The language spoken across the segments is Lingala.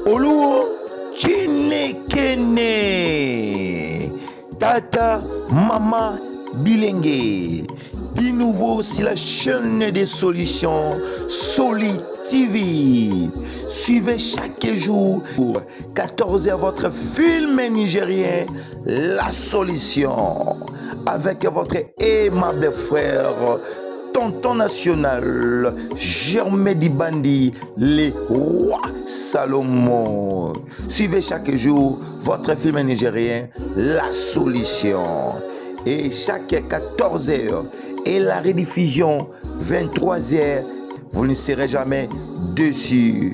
Oluo Chinekene. Tata, maman, bilingue. De nouveau sur la chaîne des solutions Soli TV. Suivez chaque jour 14h votre film nigérien La Solution avec votre aimable frère Tonton National Germain Dibandi, les rois Salomon. Suivez chaque jour votre film nigérien La Solution. Et chaque 14h et la rediffusion 23h, vous ne serez jamais déçus.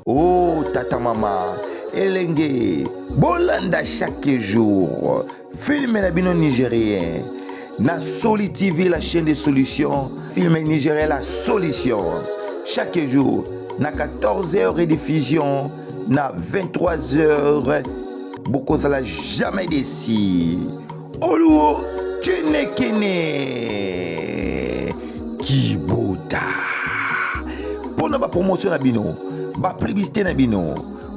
Oh tata mama, Elenge, Bolanda chaque jour, film nabino nigérien. Na Soli TV, la chaîne des solutions, film nigérien La Solution. Chaque jour, na 14h rediffusion, na 23h, beaucoup de la jamais déçu. Oluo Chinekene Kibota. Pour ba promotion na bino, ba publicité na bino,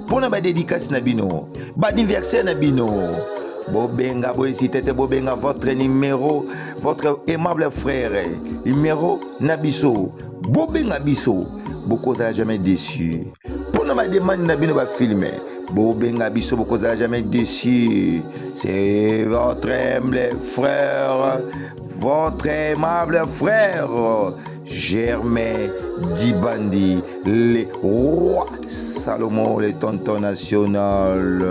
pour ba dédicace na bino, ba anniversaire na bino. Bobenga boisitete bobenga votre numéro, votre aimable frère, numéro Nabiso. Bobenga biso, beaucoup de jamais déçu. Pour ba demande na bino ba filmer. Bobenga biso beaucoup de jamais déçu. C'est votre aimable frère, Germain Dibandi, les rois Salomon, les tontons national.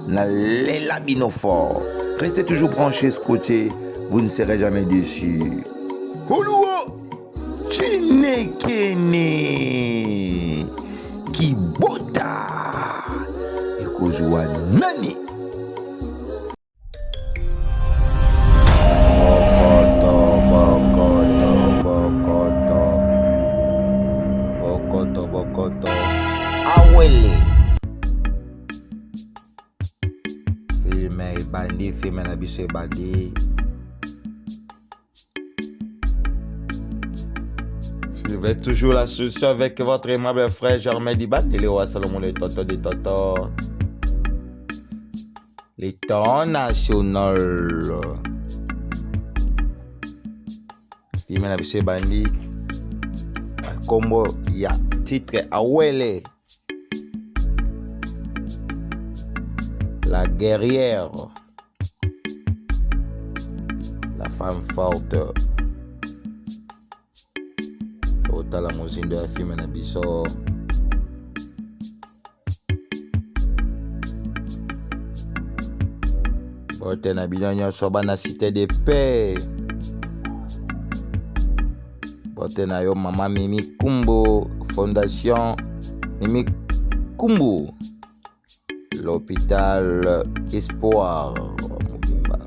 Lela fort. Restez toujours branchés ce côté, vous ne serez jamais déçus. Oluo Chinekene Kibota Ekozwa nani. Bokoto Awele film na biso ebandi. Suivez toujours la solution avec votre aimable frère Germain Dibandi, les rois Salomon, les tontons des tontons, les tons national. Film na biso ebandi. Kombo ya titre Awele, la guerrière, la femme forte. Otala mozindo ya film na biso. Bote na bino nyonso bana cité de paix. Bote na yo mama Mimi Kumbu, Fondation Mimi Kumbu, l'hôpital Espoir Mugimba.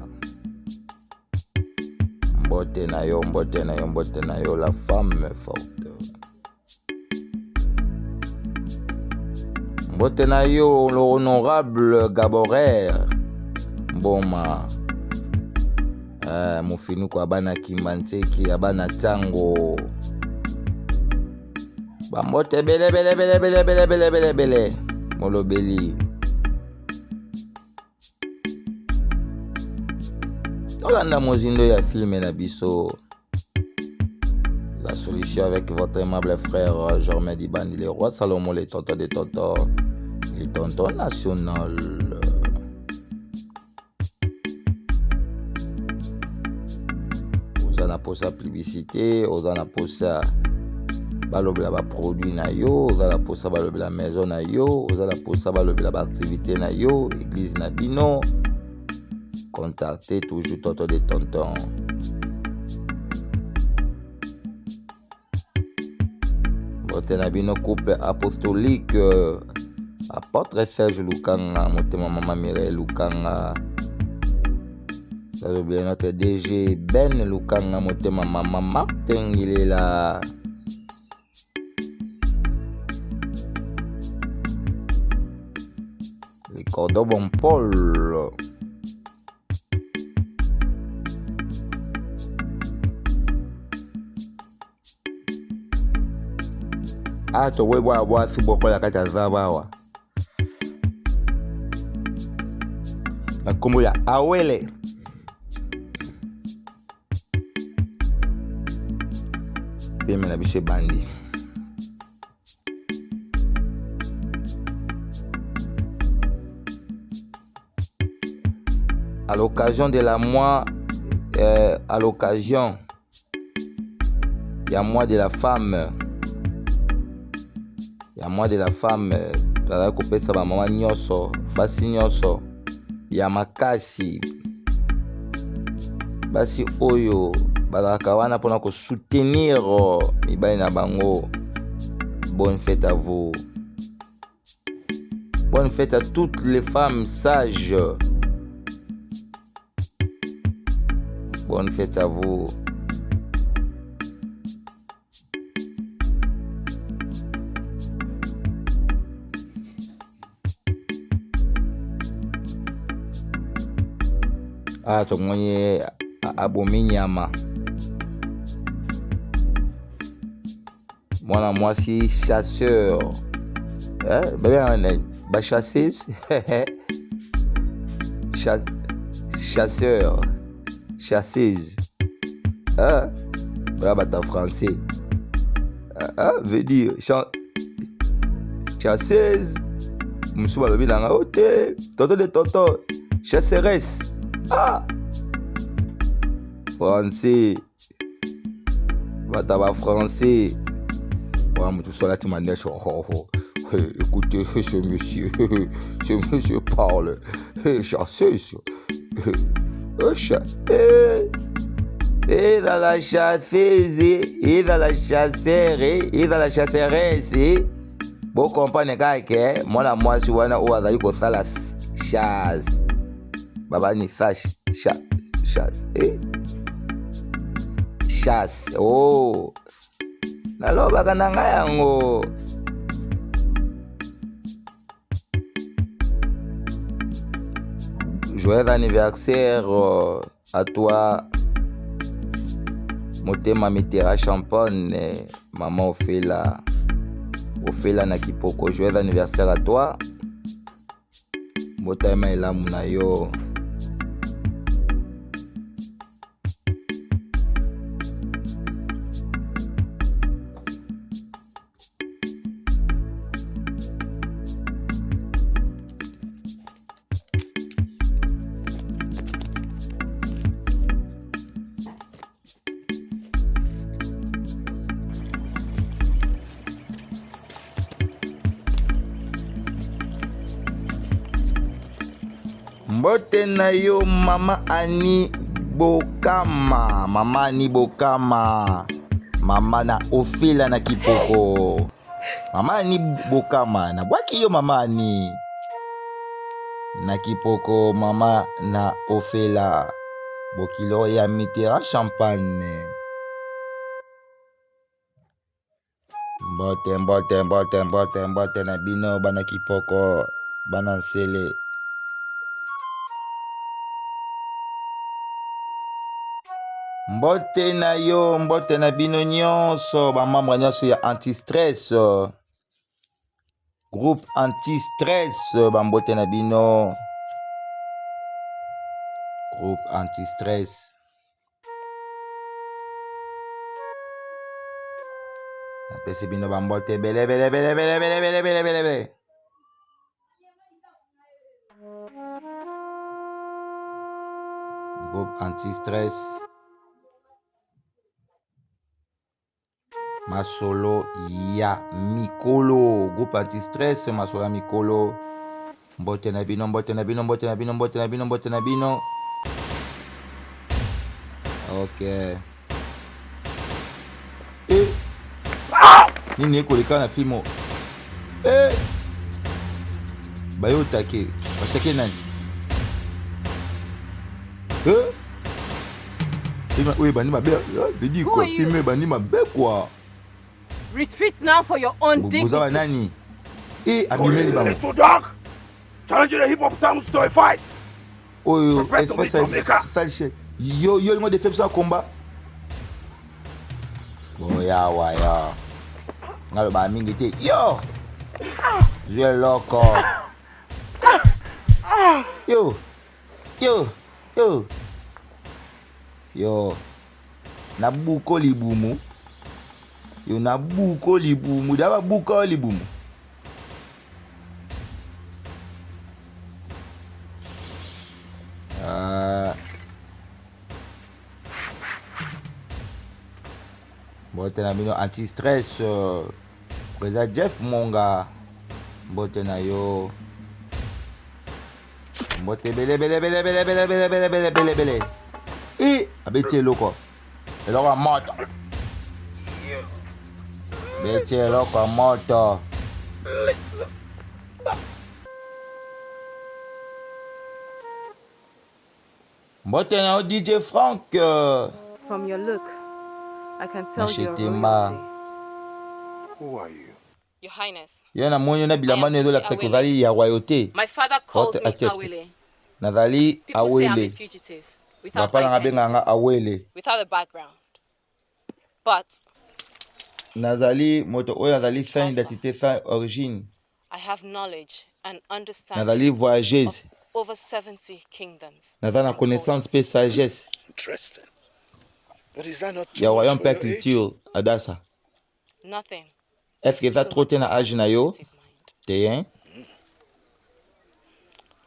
Bote na yo la femme forte. Bote na yo l'honorable Gaborer Mboma. Mufinu kwa bana Kimbanseki, abana Tango. Bambote bele molobeli. Tolanda mozindo ya film na biso La Solution avec votre aimable frère Germain Dibandi, les rois Salomon, les tontons des tontons, les tontons national. Ozana posa publicité, ozana posa balobela ba produit na yo, ozala posa balobela maison na yo, ozala posa balobela ba activité na yo, église na bino. Contactez toujours tonton des tontons. Votre nabino couple apostolique, apôtre Serge Lukanga, motema mama Mireille Lukanga. Ça veut bien notre DG Ben Lukanga, motema mama Martin, il est là. Les cordons bon Paul. ato we bwa bwa si bokola kata zabawa na kombo ya Awele beme na biso bandi. À l'occasion de la mois à l'occasion ya mois de la femme tala kopesa ba mama nyonso basi nyonso ya makasi basi oyo bazalaka wana mpona kosoutenir mibali na bango. Bonne fête à vous. Bonne fête à toutes les femmes sages. Bonne fête à vous. Ah, tomoni abomi nyama. Mwana mwasi chasseur. Ba chasseuse. Chasseur. Chasseuse. Voilà bata français. Veut dire chasseuse. Moussou balobi nanga ote. Toto de toto. Chasseresse. Français. Bata ba français. Tout cela tu m'as dit écoutez ce monsieur parle chasseuse et dans la chasseuse et dans la chasseur et dans la chasseresse bon comprendre que moi si wana o azali ko sala chasse baba ni chasse chasse oh nalobaka na ngai yango. Joyeux anniversaire à toi Motema Mitera Champagne, maman Ophéla na Kipoko. Joyeux anniversaire à toi. Motema elamu na yo. Mbote na yo mama Ani Bokama. Mama Ani Bokama. Mama na Ophéla na Kipoko. Mama Ani Bokama. Na bwaki yo mama Ani na Kipoko. Mama na Ophéla. Bokilo ya Mitera Champagne. Mbote na bino bana Kipoko. Bana Nsele. Mbote na yo, mbote na bino nyonso, ba membre nyonso ya anti-stress. Groupe anti-stress, ba mbote na bino. Groupe anti-stress. Apesi bino ba mbote bele. Groupe anti-stress. Masolo ya Mikolo. Groupe anti-stress. Masolo ya Mikolo. Mbote na bino. Ok. Nini ekoleka na filmo. Bayo take. Batake nani? Oui, bani mabe. Vedi quoi? Filmer bani mabe quoi? Retreat now for your own dignity. Bozawa nani? Abimeli bango. So dark. Challenge the hip hop terms to a fight. Oh, espèce yo ngo de faire ça combat. Oh ya. Ngalo ba mingi te. Yo! Je loco. Yo! Yo! Yo! Yo! Nabuko libumu. Yo nabuko libumu. Daba buko libumu. Mbote na bino anti-stress Preza Jeff Monga. Mbote na yo. Mbote bele bele bele bele bele bele bele bele bele bele. Abeti eloko. Eloko ya moto. Beti eloko ya moto. Mbote na yo DJ Frank. From your look, I can tell you're Nashitima. royalty. Who are you? Your Highness, Yo na moni na bilamba nezo la kusakuzali ya royauté. my father calls me Atest. Awele. Nazali People say I'm a awele. fugitive, without Bapala nga benga identity, nga awele. without a background. But Nazali moto oyo nazali sans identité, sans origine. I have knowledge and understanding Nazali voyageuse. over 70 kingdoms. Nazali na and connaissance pe cultures. sagesse. Interesting. But is that not Ya too much royaume for pe your age? culture adasa. Nothing. Est-ce que ça Too trop much te na for âge my na yo? inquisitive mind. Te hein?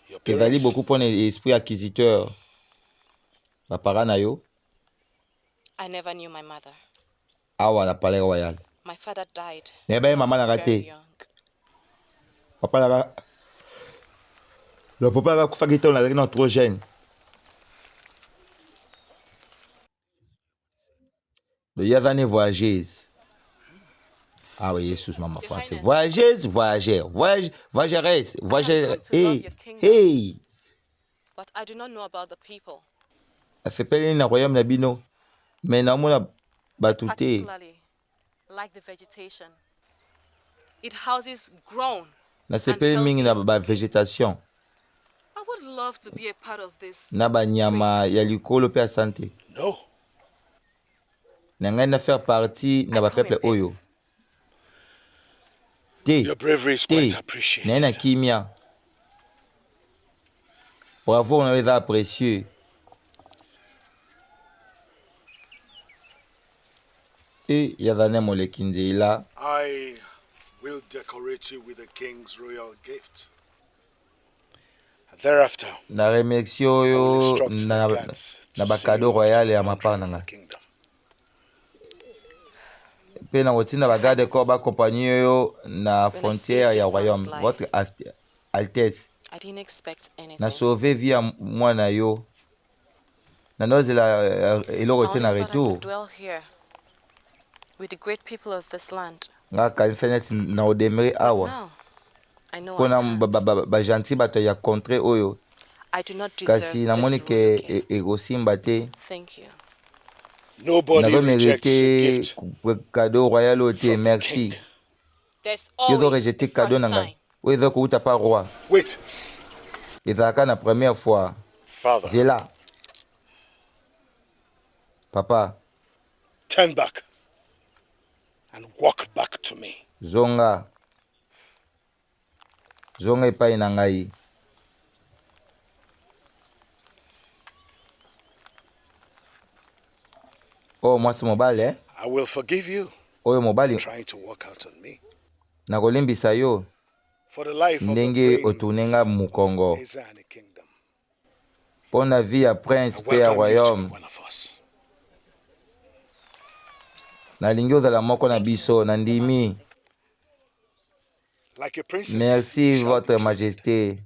Your Ezali parents? beaucoup pour esprit acquisiteur. Bapara na yo. I never knew my mother. Awa na palais royal. My father died Ne when ba I mama na was very raté. young. Papa la. Le papa la kufa kito na non trop jeune. Le yazane voyageuse. Ah oui, Jesus maman Your français. Highness. Voyageuse, voyageur, voyageuse, voyageur. come to love Hey, your kingdom. hey. But I do not know about the people, Afepeli na royaume na bino. Mais na mona batute. particularly like the vegetation. It houses grown. Na sepeli mingi na ba végétation. I would love to be a part of this. Na ba nyama ya likolo pe santé. No. Na ngai na faire partie na ba I come in peuple oyo. peace. Te. Your bravery is Te. quite Na appreciated. na kimia. Bravo, on avait apprécié. Et yazane molekinze ila. I will decorate you with the king's royal gift. Thereafter, Na remercie I will oyo instruct na the guards na to ba see you cadeau off to royal the ya boundary mapana of nga. the kingdom. Pe na kotina ba garde corps ba compagnie oyo na When I frontière saved ya your son's royaume. life, Votre Altesse. I didn't expect Na anything. sauver vie ya mwana yo. Na nozela I eloko te only na thought I retour. could dwell here with the great people of this land. Nga kanifenet na odemere But awa. now, I know I Pona can't. ba gentil bato ya contre oyo. I do not deserve Kasi this namoni royal ke gift. egosimba te. Thank you. Nobody Nazo rejects a mérité gift cadeau royal oyo te. from the Merci. king. There's Yo zo always a rejeté cadeau first na ngai. time. Oyo ezo kouta pa roi. Wait, Ezalaka na première fois. father, Zela. Papa, turn back and walk back to me. zonga. Zonga epai na ngai. Oh, mwasi mobali, eh? I will forgive you Oyo for mobali. trying to walk out on me. Nakolimbisa yo. For the life of Ndenge the otunenga prince mukongo. of Ezani kingdom. Pona vie ya I prince pe ya welcome you to royaume. be one of us. Nalingi ozala moko na biso. Nandimi. Like a princess, Merci, you shall be votre treated. majesté.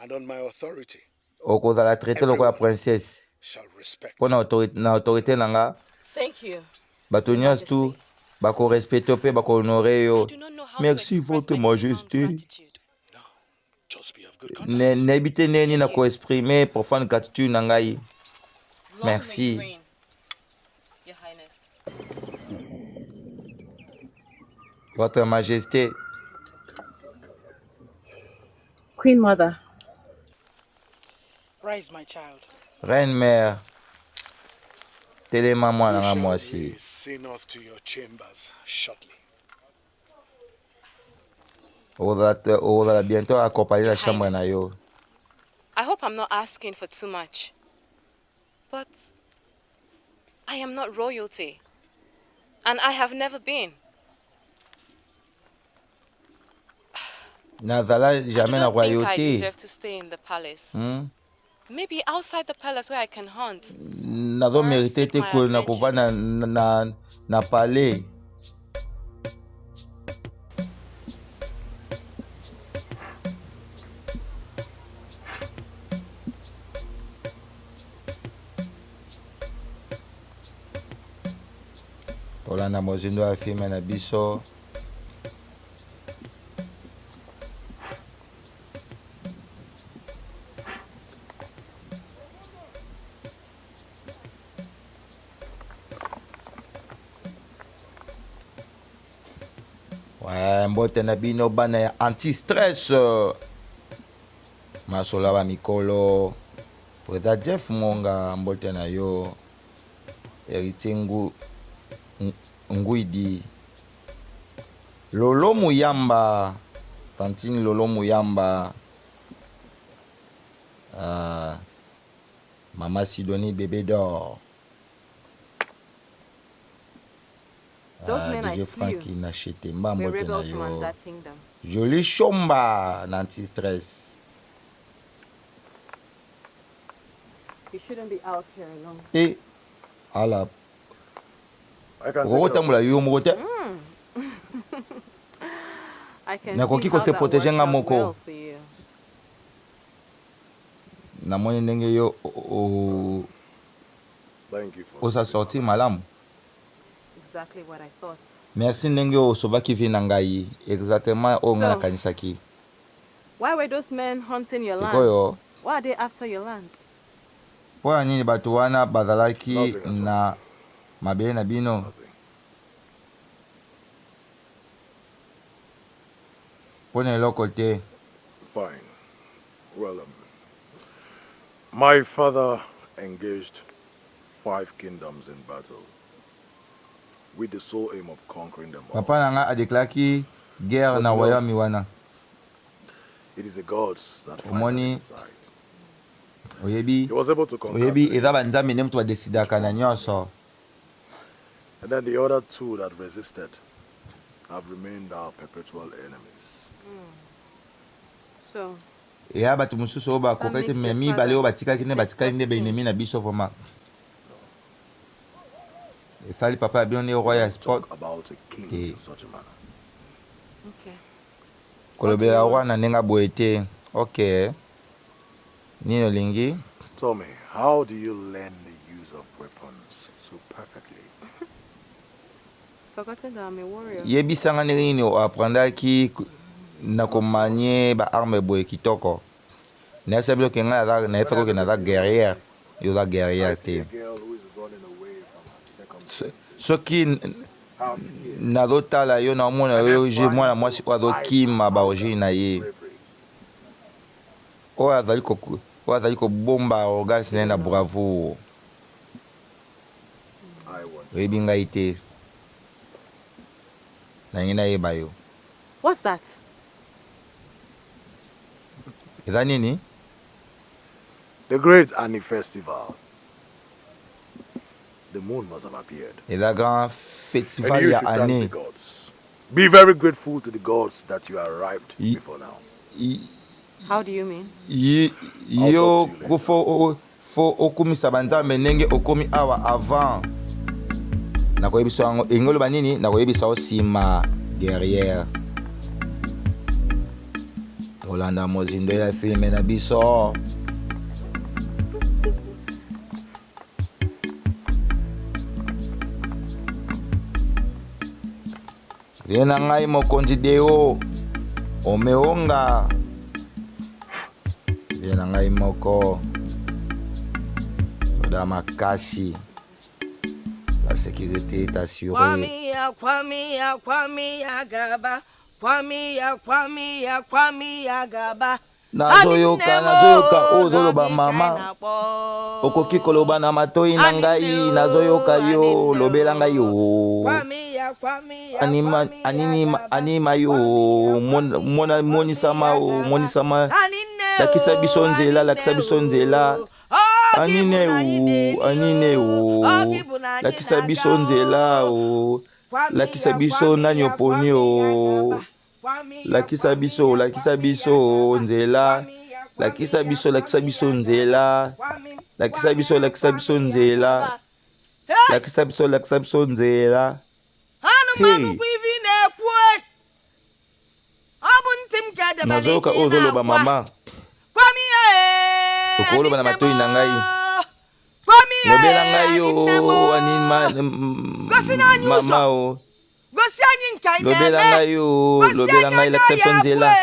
And on my authority, Okozala traité lokola everyone princesse. shall respect. Pona na autorité na nga. Thank you. Bato Your nyonso tu Majesty. bakorespecte pe bakohonore I yo. do not know how Merci, to express votre my profound majesté. gratitude. No, just be of good conduct. Nayebi te ndenge na Thank you. koexprime profonde gratitude na ngai. Long Merci. may you reign, Your Highness. Votre majesté. Queen Mother, Rise, my child. Reine mère. Telema mwana You nga shall mwasi. be seen off to your chambers shortly. ozala bientôt accompagner la chambre na yo. I hope I'm not asking for too much. But I am not royalty. And I have never been. Nazala I jamais na don't think I royauté. deserve to stay in the palace. Maybe outside the palace where I can hunt. Nazo Or mérité seek te my ko na kuvana adventures. na palais. Olanda mozindo ya filme na biso. Ouais, mbote na bino bana ya anti-stress. Masola ba mikolo. Preda Jeff Monga mbote na yo. Héritier Nguidi. Lolo Muyamba. Tantine Lolo Muyamba. Mama Sidonie Bébé d'or. DJ Frankie Nachete mba mbote na yo. Joli Chomba nanti-stress. You shouldn't be out here alone. Eh, ala. I can Oko take tambula yo moko te. I can Nakoki see ko how se that protéger worked nga out moko. well for you. Namoni ndenge yo Thank you for osa sorti malamu. Exactly what I thought. Merci ndenge osobaki vi na ngai. Exactement o nga nakanisaki. Why were those men hunting your land? Sikoyo. Why are they after your land? Pona nini bato wana bazalaki na mabele na bino? Nothing. Pona eloko te. Fine. Well, my father engaged 5 kingdoms in battle with the sole aim of conquering them all. Papa nanga adeklaki guerre na royaume wana. It is the gods that Omoni decide. oyebi He was able to conquer oyebi 3. eza banzambe nde mutu badesidaka na nyonso. And then the other 2 that resisted have remained our perpetual enemies. So, Eya bato mosusu oyo bakoka ete me mibale oyo batikaki nde batikali nde baennemi na biso vraimen. Efali papa ya bino nde roi ya sport. Talk about a king in such a manner. okay. Kolobela roi na ndenge boye te. Okay. Nini olingi? Tell me, how do you learn the use of weapons so perfectly? Forgotten that I'm a warrior. Yebisanga nini oaprendaki na komanie ba arme boye kitoko. Na sabi ke nga na efako ke na za guerrière. Yo za guerrière te. A girl who is running away from her second Soki nazotala yo na omona yo je mwana mwasi oyo azokima baorigine na ye. Oyo azali kobomba arrogance na ye na bravoure. Oyebi ngai te. Nangi nayeba yo. What's that? Eza nini? The great Ani festival. The moon must have appeared. Eza grand And festival you ya should thank the année. gods. Be very grateful to the gods that you arrived before now. How do you mean? Yo fo okumisa banzambe ndenge okomi awa avant. Nakoyebisa yango engoloba nini nakoyebisa osima guerrière. Olanda mozindo ya filme na biso. Viena ngai mokonzi deo omeonga. Viena ngai moko oda makasi. La sécurité est assurée. Nazoyoka ozoloba mama. Okoki koloba na matoi na ngai nazoyoka yo lobela ngai yo. anima yo moni sama lakisa biso nzela anine lakisa biso nzela lakisa biso nani oponi lakisa biso nzela lakisa biso nzela lakisa biso nzela nazoyoka oyo ozoloba mama okoloba na matoi na ngai lobela ngai yo mama o lobela ngai lakisa biso nzela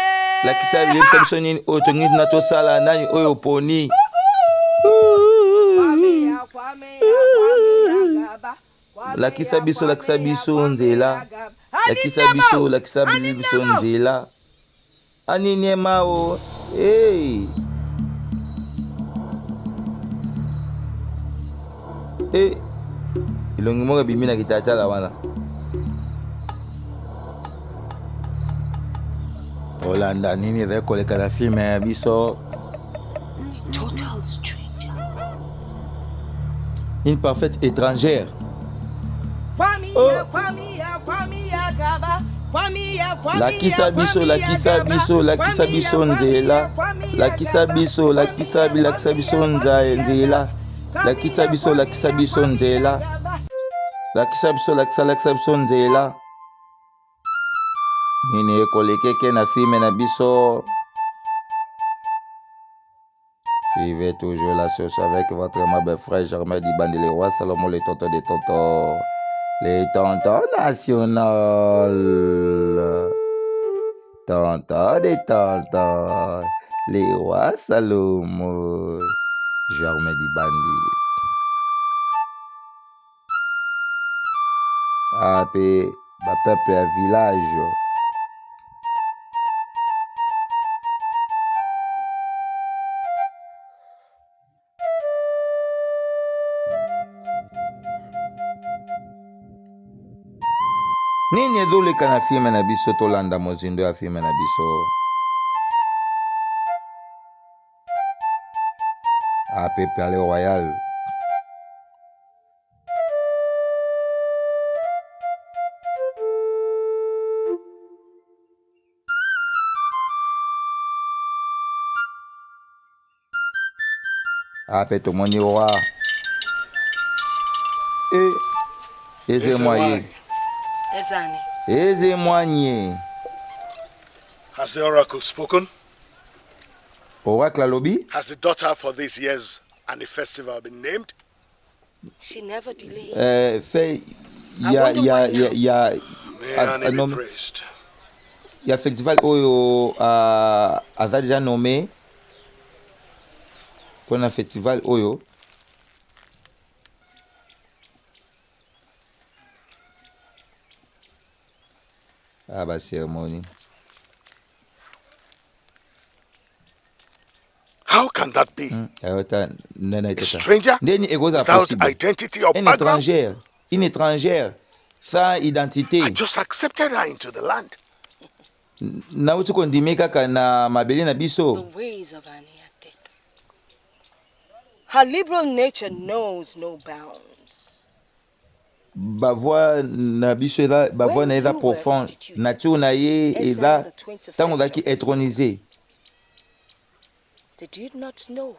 lakisa biso nini oyo tongi na tosala nani oyo oponi lakisa biso nzela lakisa biso nzela anini mao ilongi moko bimi na kitachala wana olanda nini rekoleka na filme ya biso Total stranger. Une parfaite étrangère. Lakisa biso nzela lakisa biso nzela lakisa biso nzela nini ekolekeke na filme na biso. Suivez toujours la sauce avec votre aimable frère Germain Dibandi, les rois Salomon, les tontons des tontons, les tontons nationaux, tontons des tontons, les rois Salomon, Germain Dibandi. Après, ma peuple et village. Nini ezoleka na filme na biso tolanda mozindo ya filme na biso ape Palais Royal. Ape tomoni roi eze moye eze moanye. Has the oracle spoken? Oracle alobi? Has the daughter for this year's anniversary festival been named? She never delays. Fait May Annie be praised. Il y a festival oyo a déjà nommé. Qu'on a festival oyo. Ah bah cérémonie. How can that be? A stranger without identity or background? Une étrangère sans identité. I just accepted her into the land. Na utu kondimeka kana mabeli na biso. The ways of Annie are deep. Her liberal nature knows no bounds. Bavoie na biso eza bavoie na eza profonde. Nature na ye eza tango zaki étronisé. Did you not know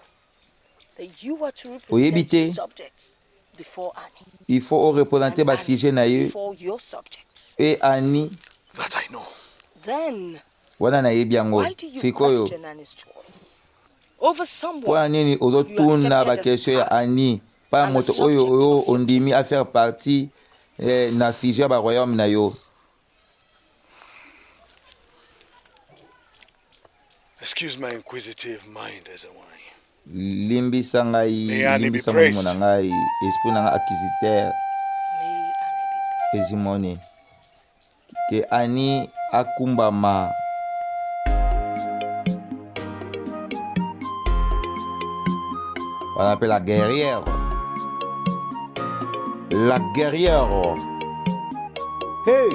that you were to represent your subjects before Annie? Il faut représenter ba sujet na ye before your subjects. Et Annie. That I know. Then wana na yebi yango. Why do you question Annie's choice over someone? Kwa nini ozotuna ba question ya Annie? Pa moto oyo ondimi à faire partie na sujet ba royaume na yo. Excuse my inquisitive mind as a wine. Limbisa ngai, limbisa mo na ngai, esprit na ngai acquisiteur. Ezimoni. Que Annie akumbama. On appelle la guerrière. La guerrière. Hey!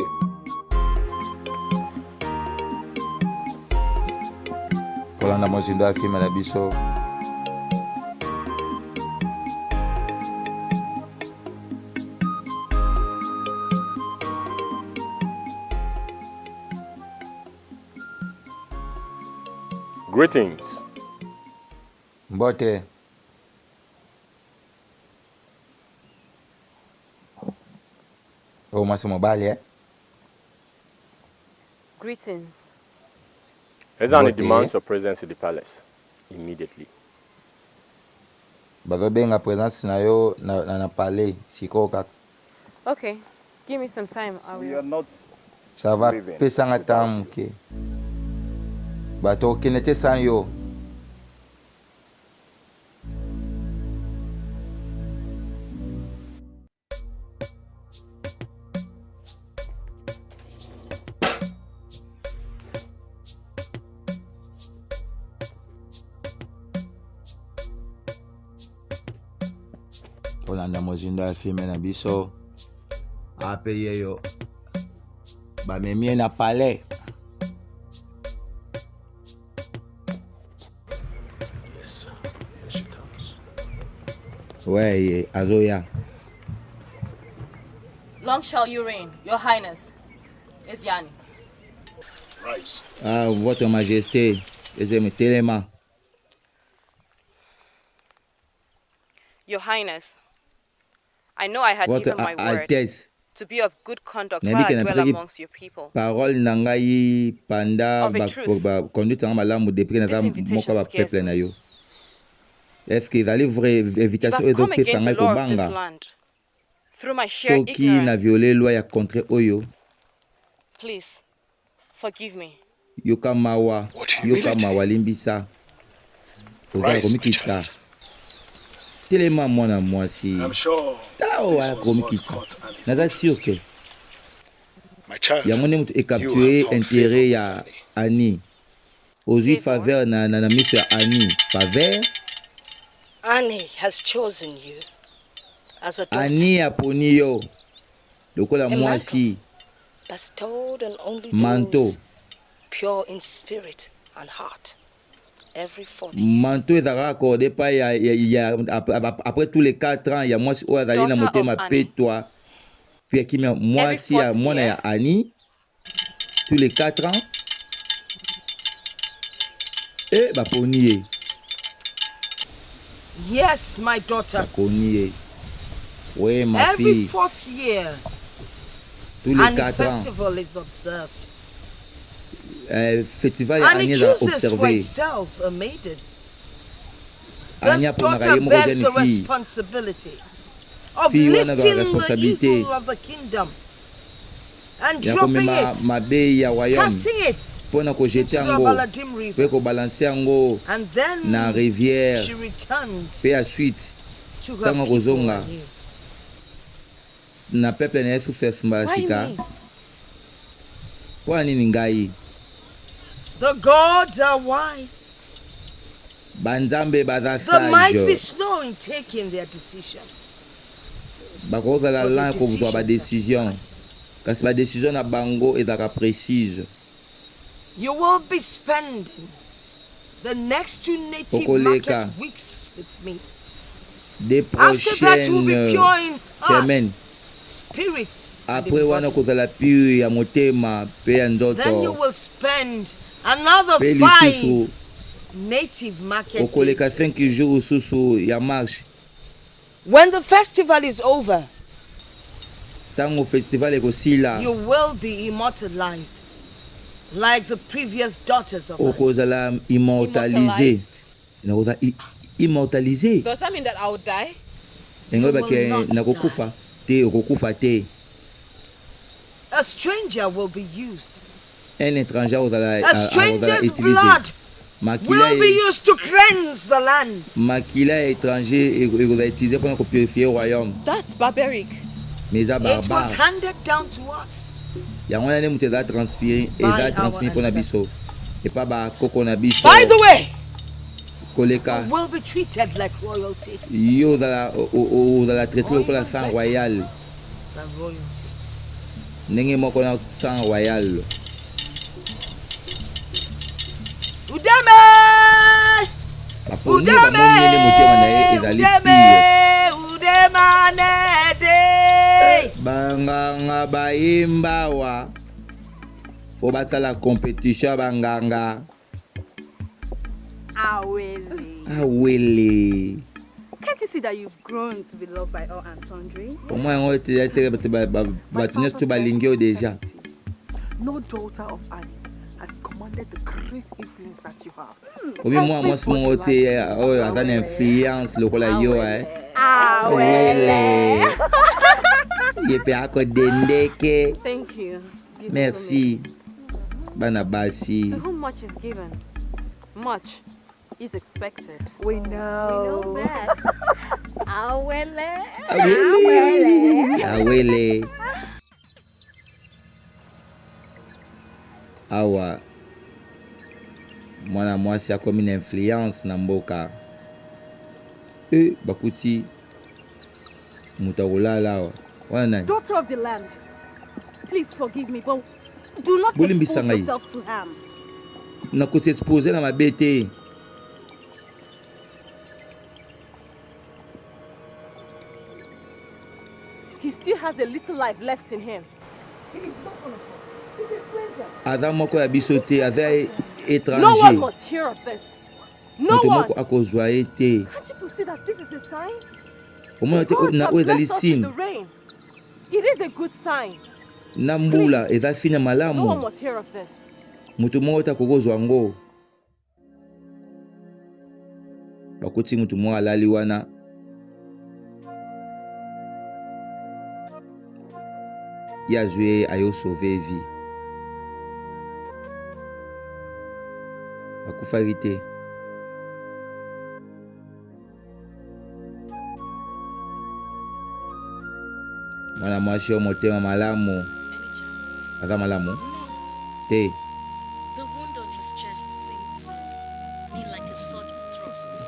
Kolanda mozindo afime na biso. Greetings. Mbote. Oh, mwasi mobali, eh? Greetings. Ezani demands your presence in the palace immediately. Bazobenga presence na yo na palais siko kaka. Okay, give me some time. I We will. are not Ça va leaving pesanga without tamu ke. Bato kinete san yo. Olanda mozindo afime na biso. Ape yeyo. Bamemie na palais. Yes, here she comes. Ouais, azoya. Long shall you reign, Your Highness. Eziani. Rise. Ah, votre majesté, ezeme telema. Your Highness, I know I had Votre given my word Altesse. to be of good conduct Nabi while I ke na dwell peki amongst your people. Parole nangai panda Of a truth, conduite en malamu depuis na this invitation moko ba scares peuple na me. yo. Est-ce que ezali vraie You invitation have ezo come pesa against the ngai law of this kobanga? land through my sheer Soki na ignorance. violer loi ya contre oyo. Please, forgive me. Yoka mawa, yoka mawa limbisa. Ozala komikitsa. Telema mwana mwasi. I'm sure Tawa this was komikitsa. what caught Annie's Naza interest. sûr que My child, yango nde moto you ekapture have found intérêt favor ya with Annie. Annie. Ozwi Favor? faveur na miso ya Annie. Faveur? Annie has chosen you as a daughter, Annie aponi yo. Lokola A mwasi. bestowed on only Manteau. those pure in spirit and heart. Every 4th year. Manteau ezalaka accordé pa après tous les 4 ans ya mwasi oyo azali na Daughter motema of Annie. petwa. Puis akimia mwasi ya 4th mwana year. ya Annie. Tous les 4 ans. Eh, baponi ye. Yes, my daughter. Baponi ye. Ouais, ma Every fille. 4th year, Tous les and 4 ans. festival is observed. Festival ya And Annie it ezala chooses for observé. itself a maiden. Annie This aponaka daughter ye moko bears jeune the fille. responsibility of Fille wana azala lifting the responsabilité evil of the kingdom and ya dropping komema it, mabe ya royaume casting it mpona kojete into the yango Baladim mpe River. kobalanse yango And then na rivière she returns mpe ya suite to her ntango people kozonga anew. na peuple na ye susu esumbala Why sika me? mpo nini ngai The gods are wise. banzambe baza They might be sage slow in taking their decisions. bakozala But the lan kozwa decisions are badécision precise. kasi badécision na bango ezalaka précise You will be spending the next 2 native Okoleka. market weeks with me. des After that, you will be prochaines pure in heart, semaines spirit, and après in wana body. kozala pure ya motema mpe ya Then you nzoto will spend another mpe 5 lisusu native market okoleka days. 5 jours susu ya marche When the festival is over, ntango festival ekosila you will be immortalized like the previous daughters of Annie. okozala immortalisé nakozala immortalisé Does that mean that I will die? yango You will bake not nakokufa te okokufa te A stranger will be used. un étranger akozala A stranger's utilisé blood makila will be used to cleanse the land. makila ya étranger ekozala utilisé mpona kopurifie royaume That's barbaric. mais eza It was barbare handed down to us yango wana nde moto eza transpire by our mpona biso ancestors. epa bakoko na biso By the way, koleka we will be treated like royalty. yo ozala traité lokola sang royal Than royalty. ndenge moko na sang royal. Udeme! Bapongi bamoni ele motema na ye ezali pire. Udemanede! Banganga bayimba wa. Faut basala compétition banganga. Awele. Can't you see that you've grown to be loved by all and sundry? Au moins on était déjà. No daughter of Ali has commanded the great influence that you have. Oui, moi ce moment était une influence le rôle yo Il peut accorder que. Thank you. Merci. Banabasi. To whom much is given, much is expected. We know that. Awele. Awele. Awa. Mwana mwasi a comme une influence na mboka. Bakuti. Mutarola lawa. Wana. Daughter of the land. Please forgive me, but do not expose yourself to harm. Nako se expose na mabete. He still has a little life left in him. Ada moko ya bisote, ada étranger. No one must hear of this. No one. Moko akozwa ete. Can't you see that this is a sign? Na ezali signe. It is a good sign. Nambula eza fina malamu. No one must hear of this. Mutu moko takozwa ngo. Bakuti mutu moko alali wana. Ya joué ayo sauver vie. Akufarite. Mwana mwasi yo motema malamu. Aza malamu? Te. The wound on his chest seemed to be like a sword thrust.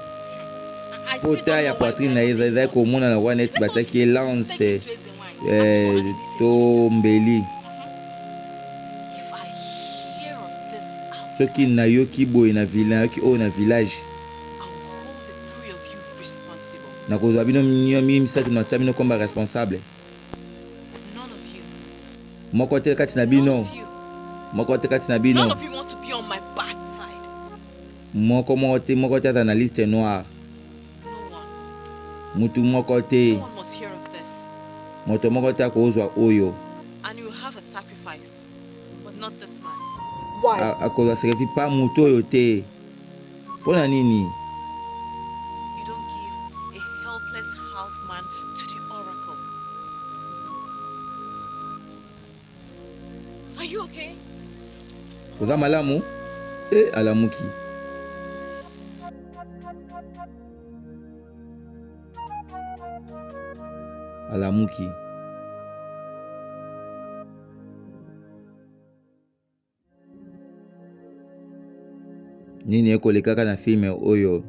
Pota ya poitrine na eza komona na wana eti bataki lance to mbeli. Soki na yoki boy na village o na village. Na kozwa bino misatu na tia bino komba responsable. Moko te kati na bino. Moko te kati na bino. None of you want to be on my bad side. Moko te na liste noire. Mutu moko te. No one must hear of this. Moto moko te akozwa oyo. And you will have a sacrifice, but not this man. Why? Akozwa sacrifice pa mutu oyo te. Pona nini? You don't give a helpless half man to the oracle. Are you okay? Koza malamu? Alamuki. Alamuki. Nini ekolekaka na filme oyo?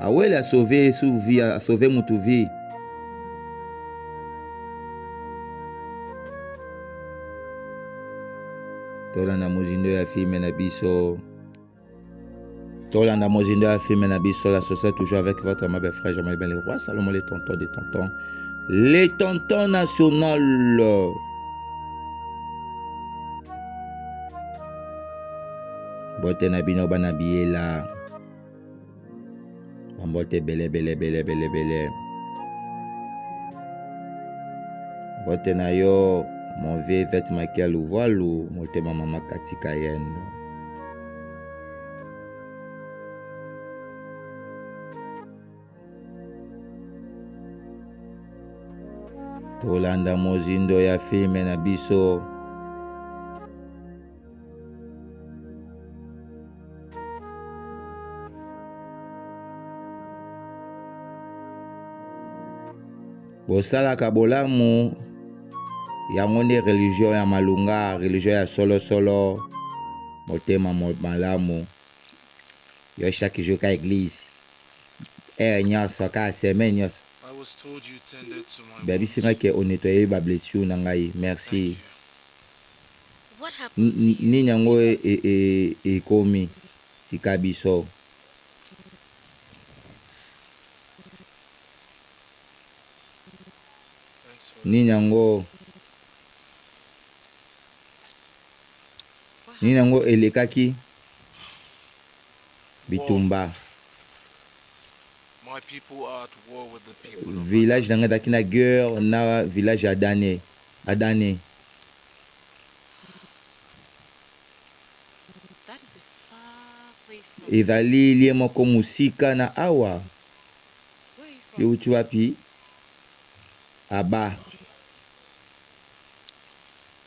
Awele a sauvé sous vie, a sauvé mutu vie. Tolanda mozindo ya filme na biso. Tolanda mozindo ya filme na biso. La société toujours avec votre amable frère Jean-Marie Ben le roi. Salomon les tontons des tontons. Les tontons nationaux. Bote na bino bana biela. Bote bele. Bote na yo. Mon vieux vet makia louvalu, motema mama katika yenu. Tolanda mozindo ya filme na biso. Bosalaka bolamu. Yango nde religion ya malunga, religion ya solo motema malamu. Yo chaque jour ka église. Nyonso ka semaine nyonso. Baby singa ke on nettoyer ba blessure na ngai. Merci. What happened to you? Ni nyango e komi sikabiso. Ni nyango elekaki bitumba. My people are at war with the people of Village nanga daki na guerre na village Adane. That is a far place from Ezali lie moko musika na awa. Yo tu wapi? Aba.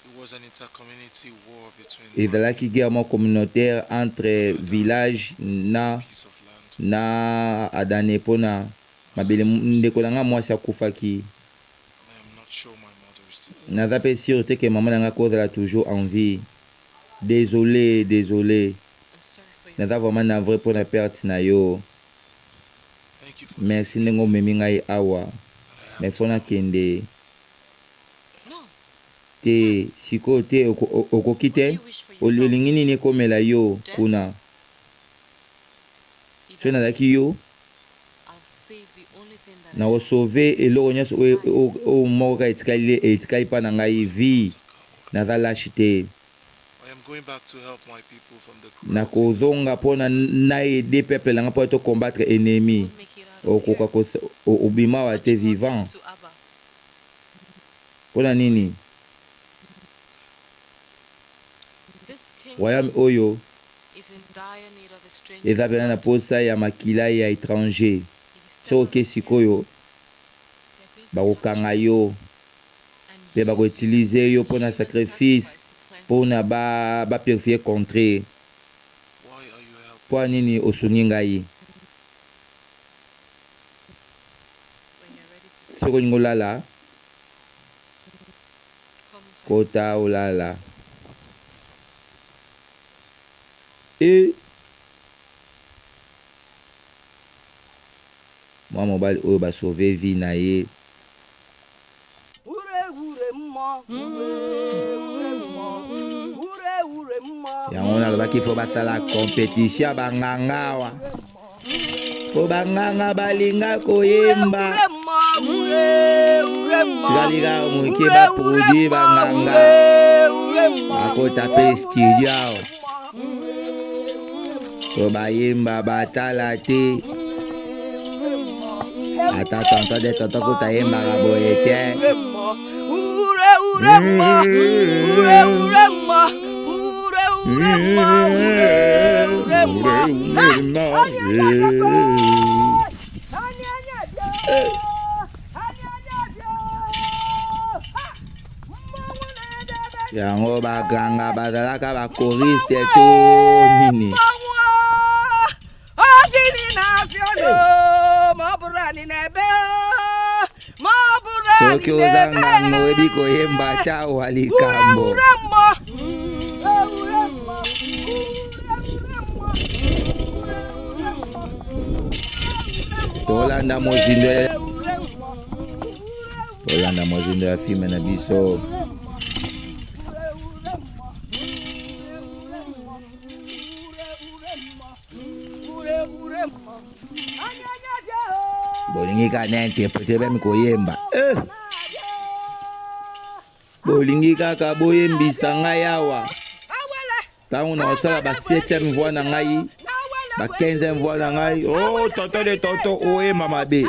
It was an intercommunity war between Ezalaki guerre moko communautaire entre village na Adane pona mabele ndeko nanga mwasi akufaki. Naza pe sûreté que maman nanga kozala toujours en vie. Désolé. Naza vraiment navré pour la perte na yo. Merci ndenge omemi ngai awa. Mais fona kende. Te siko te okoki te olingi nini ekomela yo kuna. So nazalaki yo na osauve eloko nyonso oyo moko ka etikali mpa na ngai vie naza lâche te. Nakozonga mpona naede peuple nanga mpo to combattre ennemi. Okoka obima wa te vivant mpona nini? Royaume oyo eza pena na posa ya makila ya étranger. So oke sikoyo bakokanga yo mpe bakoutilize yo mpona sacrifice mpona bapurifie contre. Mpo nini osungi ngai? Soki olingi olala kota olala. Mwa mobali oyo basauve vie na ye. Yango nalobaki fo basala compétition banganga awa. Po banganga balinga koyemba. Tikalika moke baproduit banganga. Bakota pe studio awa. Po bayemba batala te. Ata tonton kutayembaka boye te. Yango baganga bazalaka bakoriste to nini. Soki ozanga moyebi koyemba chawa likambo. Tolanda mozindo ya filme na biso. Bolingi ka na interprete bemi koyemba. Bolingi kaka boyembisa ngai awa. Tango na osala ba 7e voix na ngai, ba 15e voix na ngai. Oh, tonton de tonton oyemba mabe.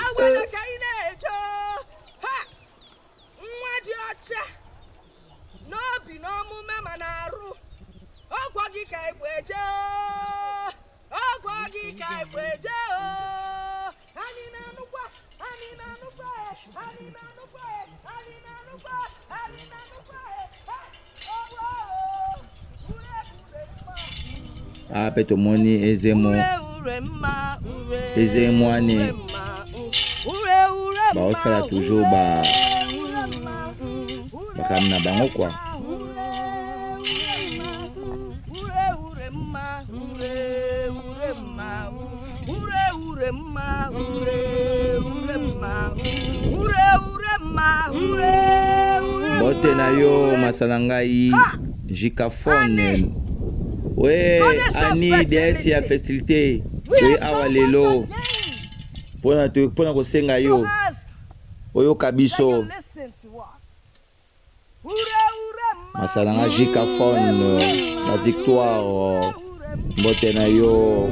Ape tomoni ezemo ane baosala toujours bakam na bango kwa. Bote na yo masala ngai Jikafone. We Ani DS ya fertilité. We awa lelo. Pona kosenga yo. Oyo kabiso. Masala nga Jikafone. La victoire. Bote na yo.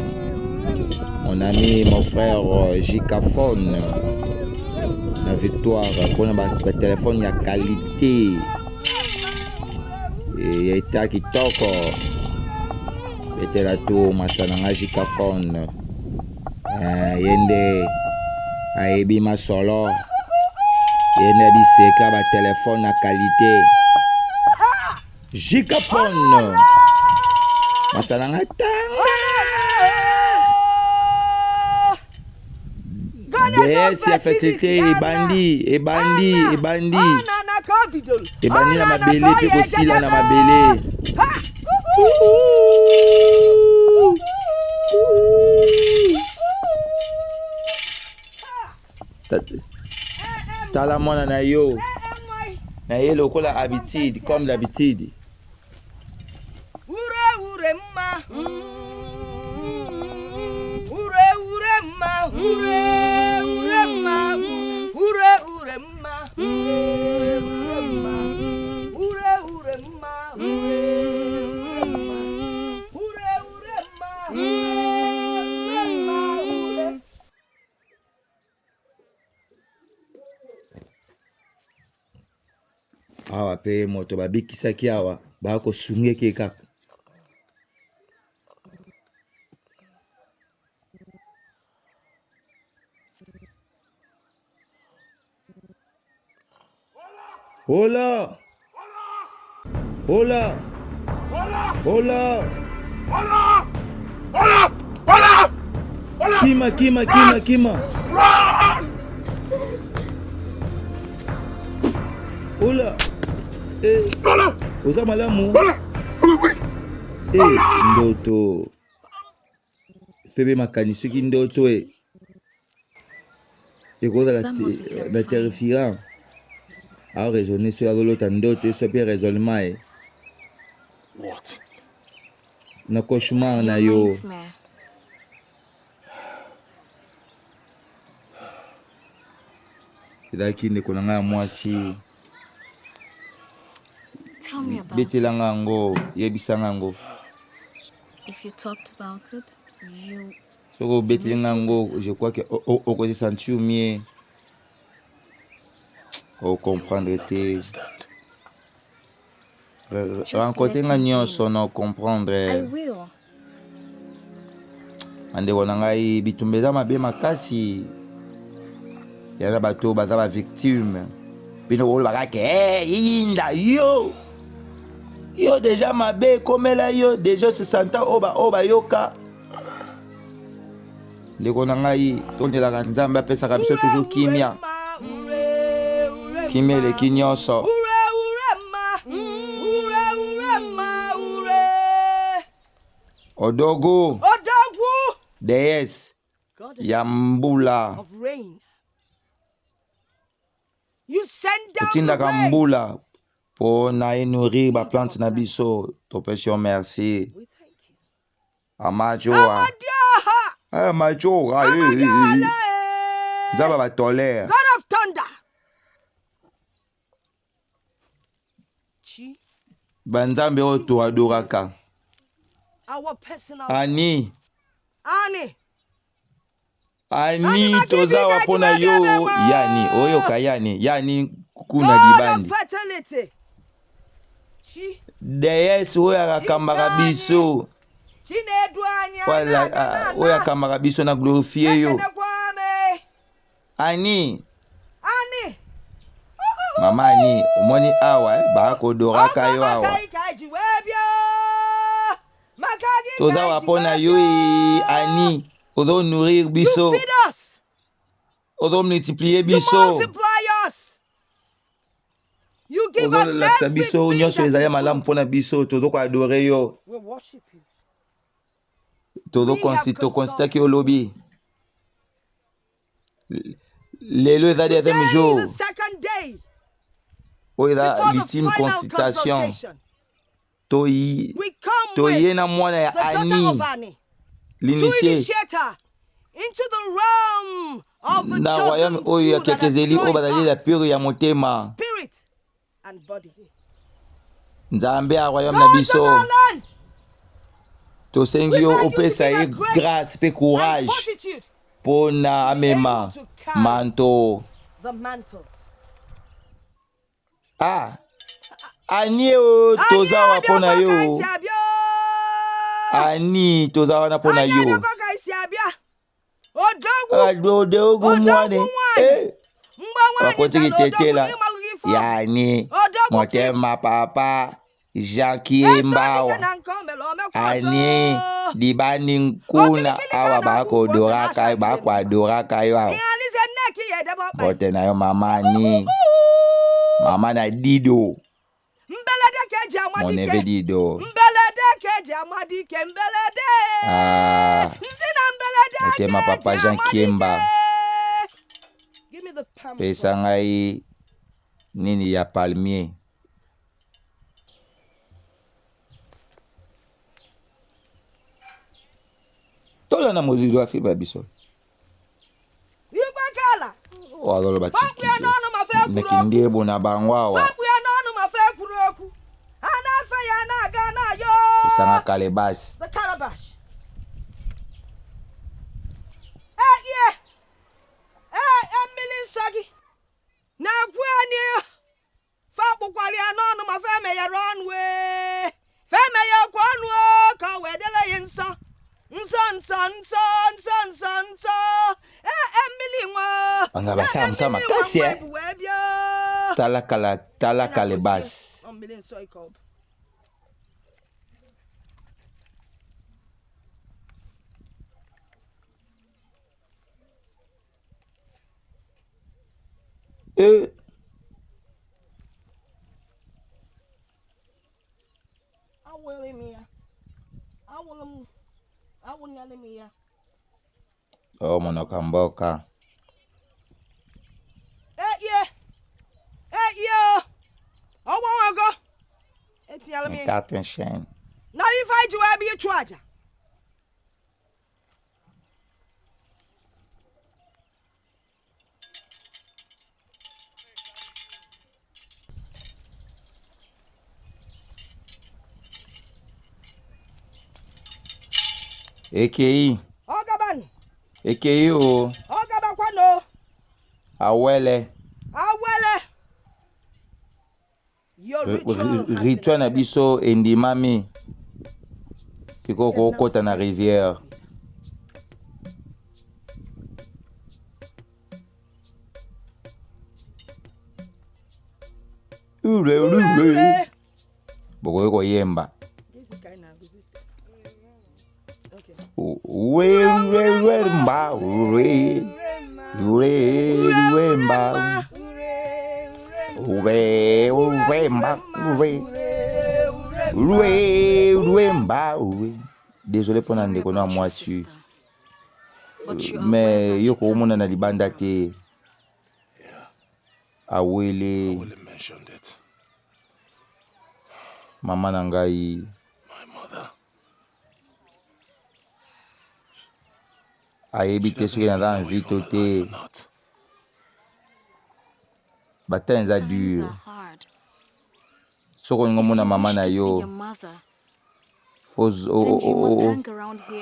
Mon ami, mon frère Jikafone. La victoire pour un téléphone ya qualité et état qui toko était la tour masananga Jikafone yende aibi ma solo yende biseka ba téléphone ya qualité Jikafone masananga tanga DS ya facilité ebandi na mabele pe kosila na mabele tala mwana na yo lokola habitude comme d'habitude awa pe moto babikisaki awa bakosungeki kaka hola kima hola oza malamu ndoto febe makani soki ndoto ekozala na terrifiant ao raisonner so azolota ndoto eso mpe raisonnement na cauchemar na yo ezalaki ndeko na ngai ya mwasi betelanga yango yebisanga yango soki obetelinga yango je crois que okoki sentir mieux comprendre te rencontre nga nyonso na comprendre bandeko na ngai bitumba eza mabe makasi yaza bato baza bavictime bino koloba kaka yinda yo deja mabe ekomela yo deja se senta oyo bayoka ndeko na ngai tondelaka nzambe apesaka biso toujours kimia kimia eleki nyonso odogo DS ya mbula otindaka mbula mpo na enourrir baplante na biso topesi yo merci amajoa nzaba batolere banzambe oyo toadoraka ani toza wa mpona yo yani oyoka yani kuna libandi DS oyo akambaka biso oyo akambaka biso na glorifie yo ani mama ani omoni awa bakodoraka yo awa toza wa mpona yo ani ozo nourrir biso ozo multiplier biso ozolakisa biso nyonso ezali malamu mpona biso tozokoadore yo tokonsitaki olobi lelo eza deuxième jour the second day, oyo eza before the l'ultime final consultation consultation, toyi we come toye with na mwana ya the daughter Annie of Annie to l'initié initiate her into the realm of the na royaume chosen oyo ya few that have kekezeli oyo joined bazali ya heart, pure ya motema spirit and body. nzambe ya royaume na God of biso our land, tosengi we yo beg you to opesa give ye her grace grâce mpe and courage fortitude mpo na to be amema able to carry manto the mantle. Ani o toza wa mpo na yo Abia. ani toza wana mpo na yo odogo mwane bakotiki tetela yani motema papa Jackie Mbawa ani dibani nkuna awa bakwadoraka yo awa bote na yo mama ni mama na Dido mon neveu Dido motema papa Jean Kiemba pesa ngai nini ya palmier tola na mozido wa fiba biso wazolo batiki nekindie bona bangwawa isanga kalebasi the calabash. Emily Sagi. Na kwani fa bukwali anonu ma fa me ya runway. Fa me ya kwanwo ka wedele yinsa. Nso. Emily nwa. anga basamsa makasi tala kalebasi Emily soy cob. oh monoka mboka carte enchaîne na ifa ji wa bi chuaja EKI Ogaban EKI o Ogaba kwano awele rituel na biso endimami kiko kokota na rivière bokoki koyemba wemba désolé pour ndeko na mwasi mais yo komona na libanda te awele mama na ngai ayebi te soki naza na vie to te bata eza dur soko olingi omona mama na yo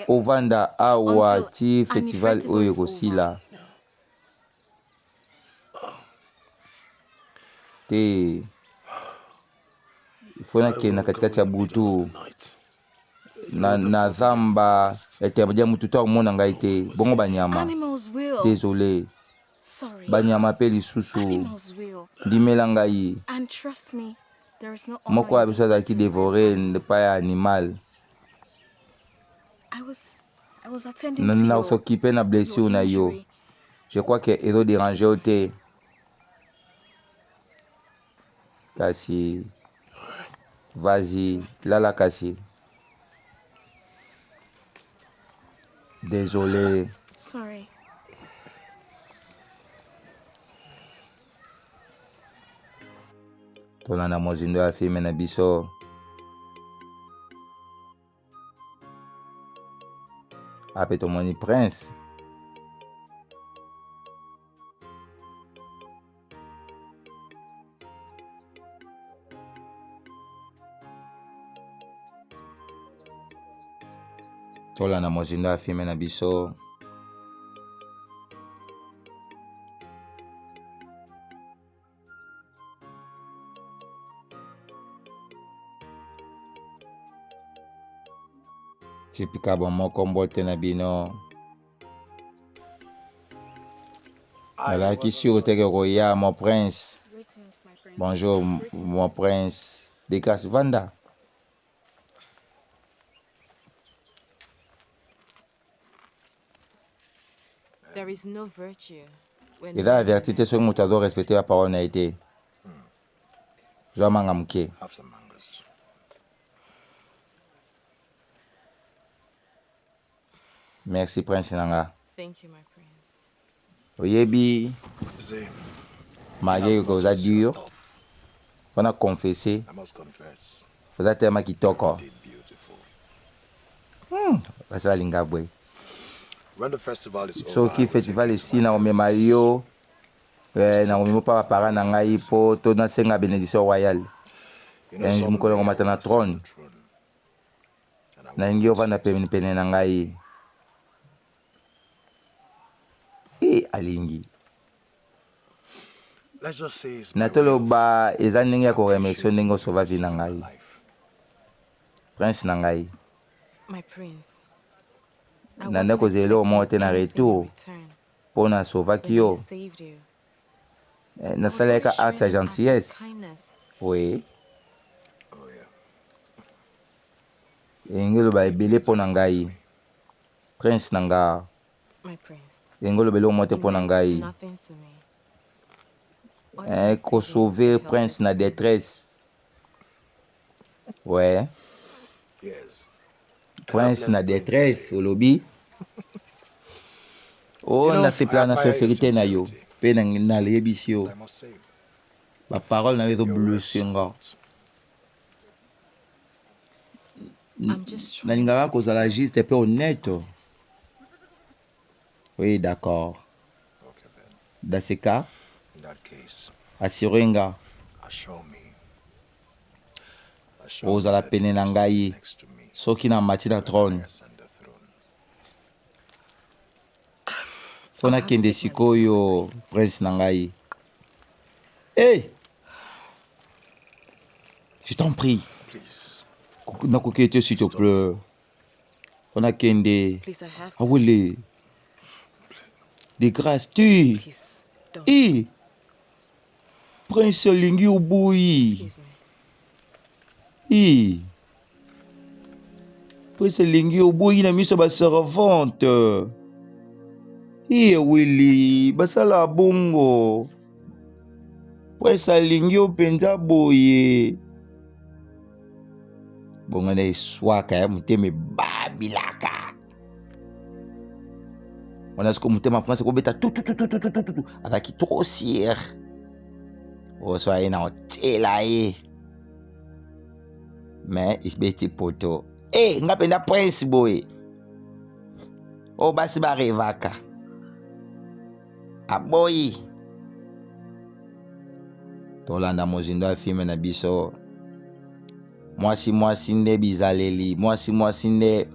ovanda awa ti festival oyo ekosila te ifo nakenda katikati ya butu na zamba etemodia mutu to akomona ngai te bongo banyama désolé banyama mpe lisusu ndimela ngai moko ya biso azalaki dévoré epai ya animal na s'occuper na blessure na yo je crois que ezo déranger yo te kasi vas-y lala kasi désolé sorry tolanda mozindo ya filme na biso ape tomoni prince tolanda mozindo ya filme na biso tipika bon moko mbote na bino nalaki sur teke koya mon prince. Bonjour mon prince de grâce vanda There is no virtue when eza la men vertu te soki moto azo respecte ya parole na ye te zwa manga moke. Have some mangoes. Merci prince nanga. Thank you, my prince. Oyebi malgré que oza dur wana confesser I must confess. oza tellement kitoko basi balinga bwe When the festival is over, soki festival esi na komema yo na komema mpa bapara na ngai mpo to nasenga bénédiction royale mokolo komata na trône nalingi ovanda pene na ngai alingi natoloba eza ndenge ya koremercie ndenge osova vi na ngai prince na ngai nanda kozela eloko moko te na retour mpo nasovaki yo nasalaka acte ya gentillesse oui elingi oloba ebele mpo na ngai prince na nga elingi oloba eloko moko te mpo na ngai kosauve prince na détresse ouais prince na détresse olobi nasepela na sincérité na yo mpe nayebisi yo baparole na yo ezoblesse nga nalingaka kozala juste mpe honnête. Oui, d'accord. Dans ce cas, assurenga ozala pene na ngai soki na mati na trône mpo nakende sikoyo prince na ngai. Je t'en prie nakoki ete s'il te plaît mpo nakende awele de grâce tu prince alingi oboyi prince alingi oboyi na miso ya baservante aweli basala bongo prince alingi yo mpenza boye bongo na eswaka ya motema ebabilaka wana siko motema prince ekobeta tututututututu azalaki trop sier oso aye na otela ye me isibeti poto nga mpenza prince boye oyo basi barevaka aboyi tolanda mozindo ya filme na biso mwasi nde bizaleli mwasi nde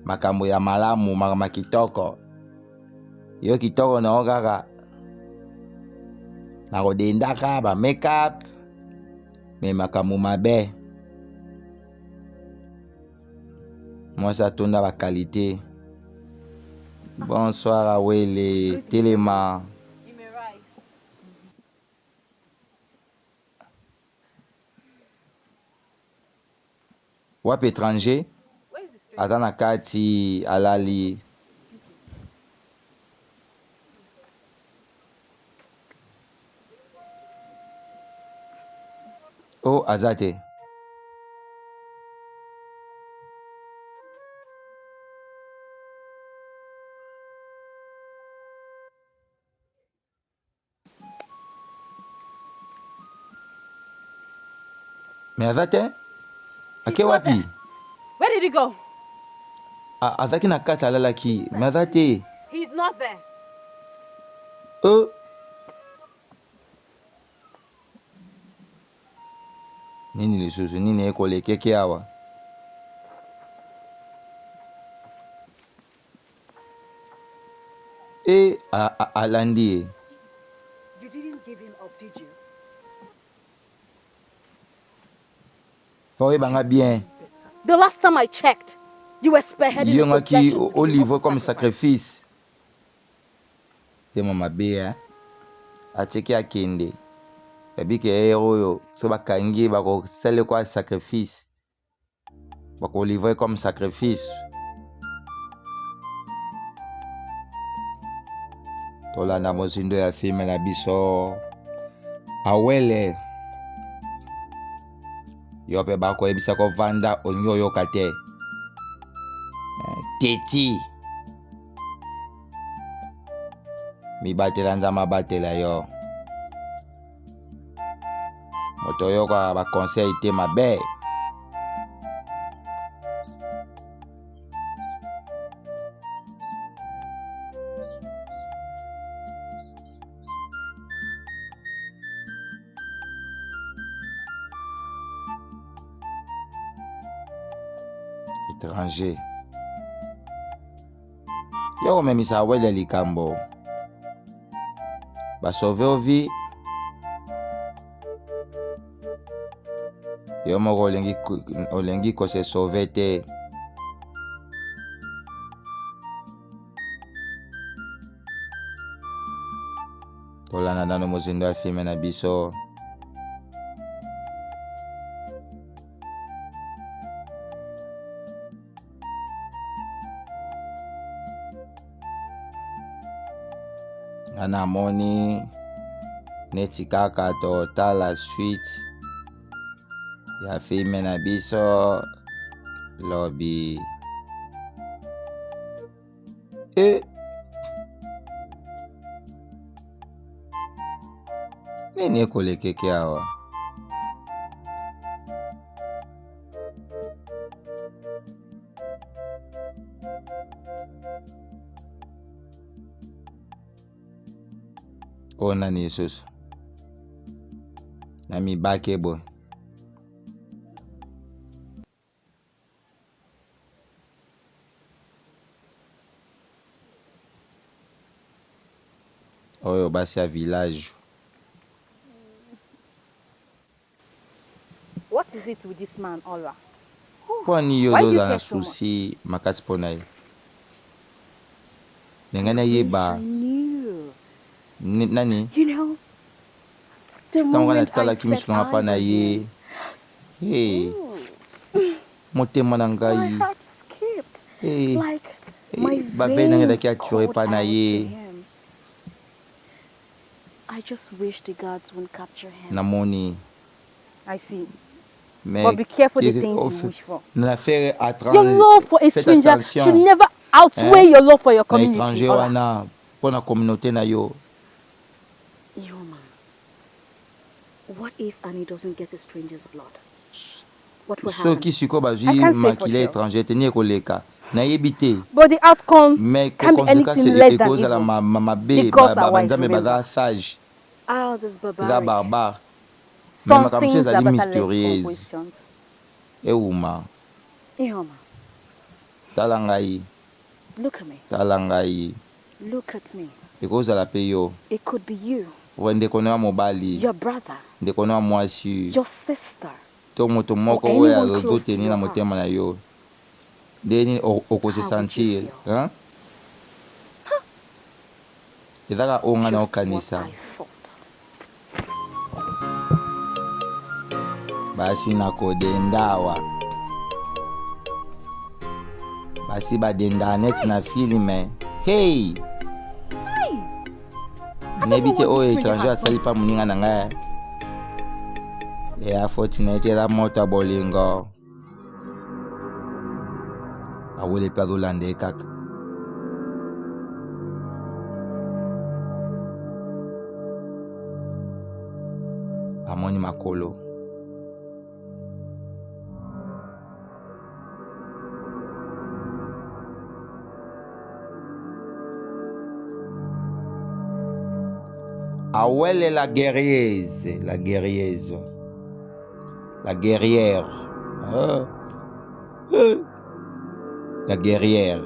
makambo ya malamu makambo kitoko yo kitoko na yo kaka nakodendaka ba make-up me makambo mabe mwasi atonda bakalite. Bonsoir awele telema wapi étranger aza na kati alali aza te Mais azate? Ake wapi? Where did he go? Azaki na kati alalaki. Mais azate? He's not there. Nini lisusu? Nini ekole keke awa? Alandi. You didn't give him up, did you? Fawe banga bien. The last time I checked, you were spearheading the Yongaki suggestions au of livre the comme sacrifice. sacrifice. C'est mon mabé, Ateki akende. Babike oyo so bakangi bako sele kwa sacrifice. Bako livrer comme sacrifice. Tolanda mozindo ya filme na biso. Awele. Yope bako ebisa ko vanda onyo yokate. Teti. Mi batela nzama batela yo. Moto yo kwa ba conseil te mabe. Étranger. Yo memisa wele likambo. Ba sauver o vie. Yo moko olengi ko se sauver te. Tolanda nano mozindo ya filme na biso. Ana moni neti kaka totala suite ya filme na biso lobby. Nini ekolekeke awa? Nani Yesus na mibake bo. Oyo basi ya village. What is it with this man, Ola? Kwani yo do na susi makati pona yo. Nengana yeba. Nani? You know, the moment I set eyes on ye. Hey. Motema na ngai. My heart skipped. Hey. Like my veins called out to him. I just wish the gods wouldn't capture him. Namoni. I see. But be careful the things you wish for. Your love for a stranger should never outweigh your love for your community. Pour la communauté na yo. Yoma, what if Annie doesn't get a stranger's blood? What will happen? But the outcome can be anything less than evil. Because our wives, remember. Ours is barbaric. Some things are better left for questions. Yoma. Talangai. Look at me. Talangai. Look at me. Because it could be you. Your brother. Your sister. Or anyone close to your heart. Deni okose sentir, hein? Idaka onga na okanisa. Basi nakodendawa. Basi badenda net na filme. Hey! Nebite o étranger asali pa muninga na nga. Ya fortunate la moto bolingo. Awele pa dolande kaka. Amoni makolo. Ah ouais, la guerrieuse. La guerrieuse. La guerrière. La guerrière.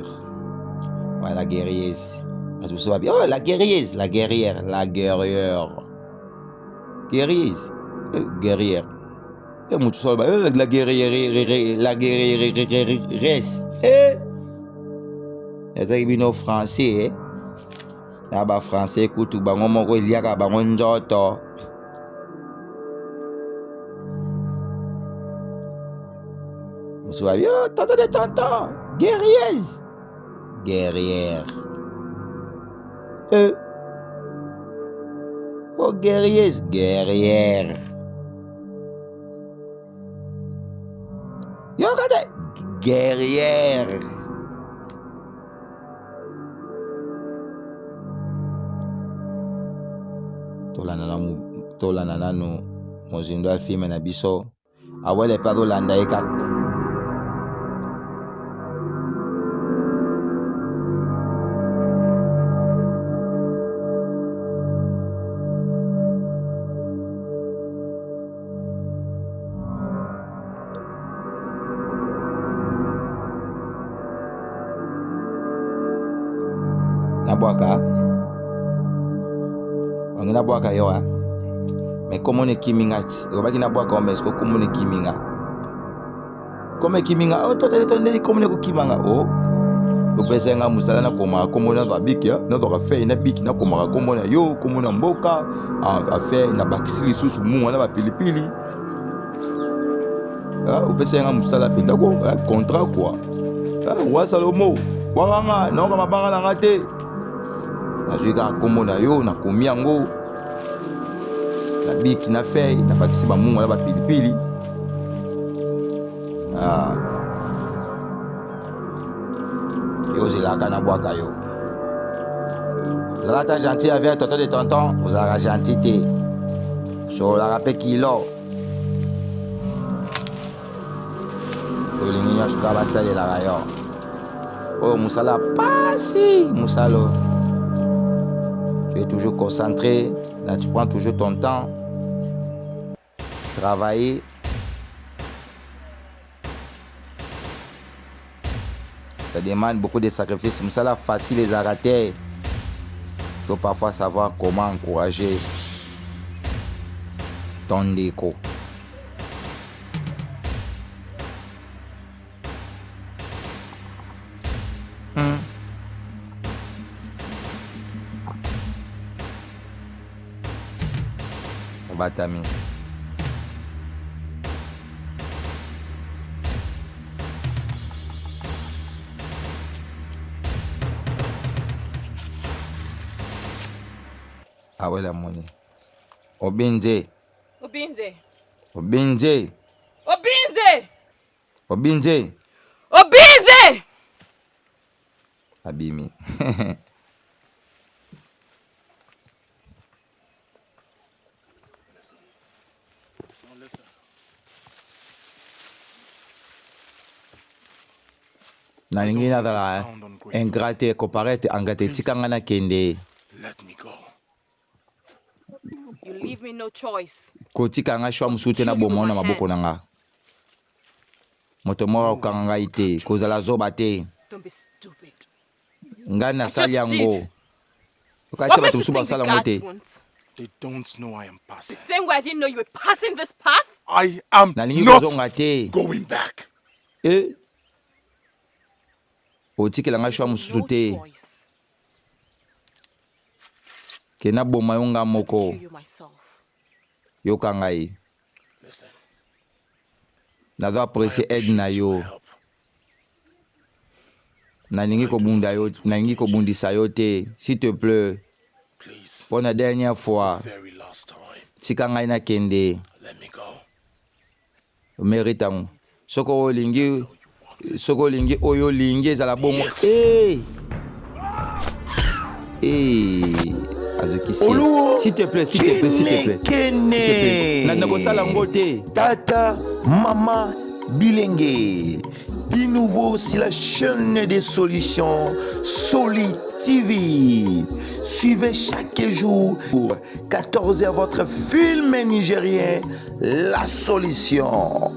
Ouais, la guerrieuse. Oh, la guerrieuse. La guerrière. La guerrière. Guerrieuse. Guerrière. La guerrière. La guerrieresse. Eza bino français. Là-bas français écoute bango moko eliaka bango njoto. Monsieur yo tonton de tonton, guerrieuse. Guerrière. Oh guerrieuse, guerrière. Yo regardez, guerrière. Tolanda nanu mozindo ya filme na biso awele pa tolanda ye kaka nabwaka wangina bwaka yo mais comment ne kiminga ti obaki na bwaka mais ko comment ne kiminga comme kiminga oh toto ne comment ne ko kimanga oh opesa nga musala na koma komona za biki na za fe na biki na koma komona yo komona mboka a fe na bakisili susu mungu na ba pilipili opesa nga musala pe ndako contrat quoi wa salomo wanga na nga mabanga na ngate nazwika komona yo na komi yango na biki na fei na bakisi ba mungu na ba pilipili yo zelaka na bwaka yo zalata gentil avec tonton de tonton ozalaka gentil te solaka mpe kilo olingi nyonso kaka basalelaka yo oyo mosala pasi mosalo. Tu es toujours concentré, là tu prends toujours ton temps. Travailler. Ça demande beaucoup de sacrifices. Mais ça là facile les arrêter. Il faut parfois savoir comment encourager ton déco. Batami. Ah ouais la monnaie. Obinze. Obinze. Obinze. Obinze. Obinze. Obinze. Abimi. nalingi nazala ingrate koparete angate tikanga na kende. You leave me no choice. Kotikanga shwa musute na bomo na maboko nanga. Moto moro kanga ite kozala zoba te. Don't be stupid. Ngana sali yango. Ukacha batu suba sala ngote. They don't know I am passing. The same way I didn't know you were passing this path. I am not going back. Otikelanga shwa mususu te. Kena boma yonga moko. Yokangai. Listen. Nazo apprécier aide na yo. Nalingi kobunda yo, nalingi kobundisa yo te, s'il te plaît. Pour la dernière fois. Tika ngai na kende. Méritango. Soko lingi oyo lingi ezala bomo. Azokisi. S'il te plaît, Kene. Nako sala ngote. Tata, mama, Bilingue. Bi nouveau sur la chaîne des solutions Soli TV. Suivez chaque jour 14h votre film nigérien La Solution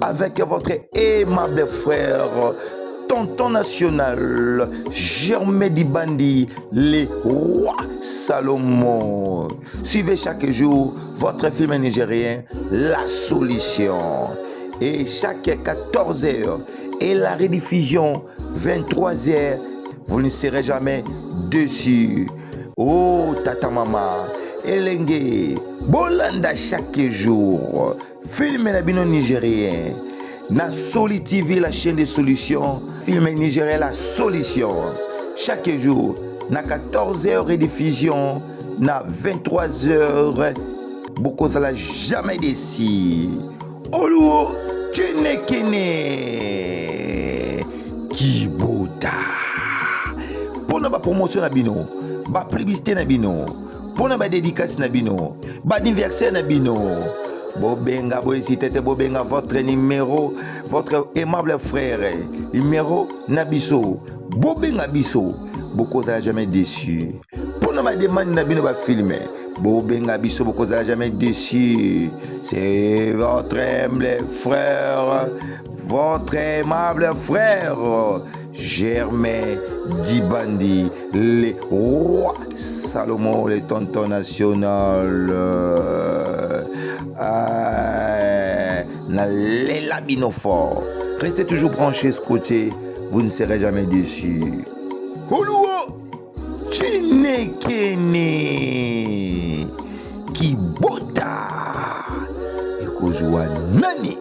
avec votre aimable frère Tonton National Germain Dibandi, les rois Salomon. Suivez chaque jour votre film nigérien La Solution. Et chaque 14h et la rediffusion 23h, vous ne serez jamais déçus. Oh tata mama, Elenge, Bolanda chaque jour, film nabino nigérien. Na Soli TV, la chaîne des solutions, film nigérien La Solution. Chaque jour, na 14h rediffusion, na 23h, beaucoup de la jamais déçu. Oluo, Chenekene, Kibota. Pour ba promotion na bino, ba publicité na bino, pour ba dédicace na bino, ba anniversaire na bino. Bobenga boisitete bobenga votre numéro, votre aimable frère, numéro Nabiso, bobenga biso, beaucoup n'a jamais déçu. Pour ne pas demander nabino va filmer, bobenga biso beaucoup n'a jamais déçu. C'est votre aimable frère, Germain Dibandi, les rois Salomon, les tontons national. La binofort. Restez toujours branchés ce côté, vous ne serez jamais déçus. Holuo Chenekene Kibota Ekozua Nani.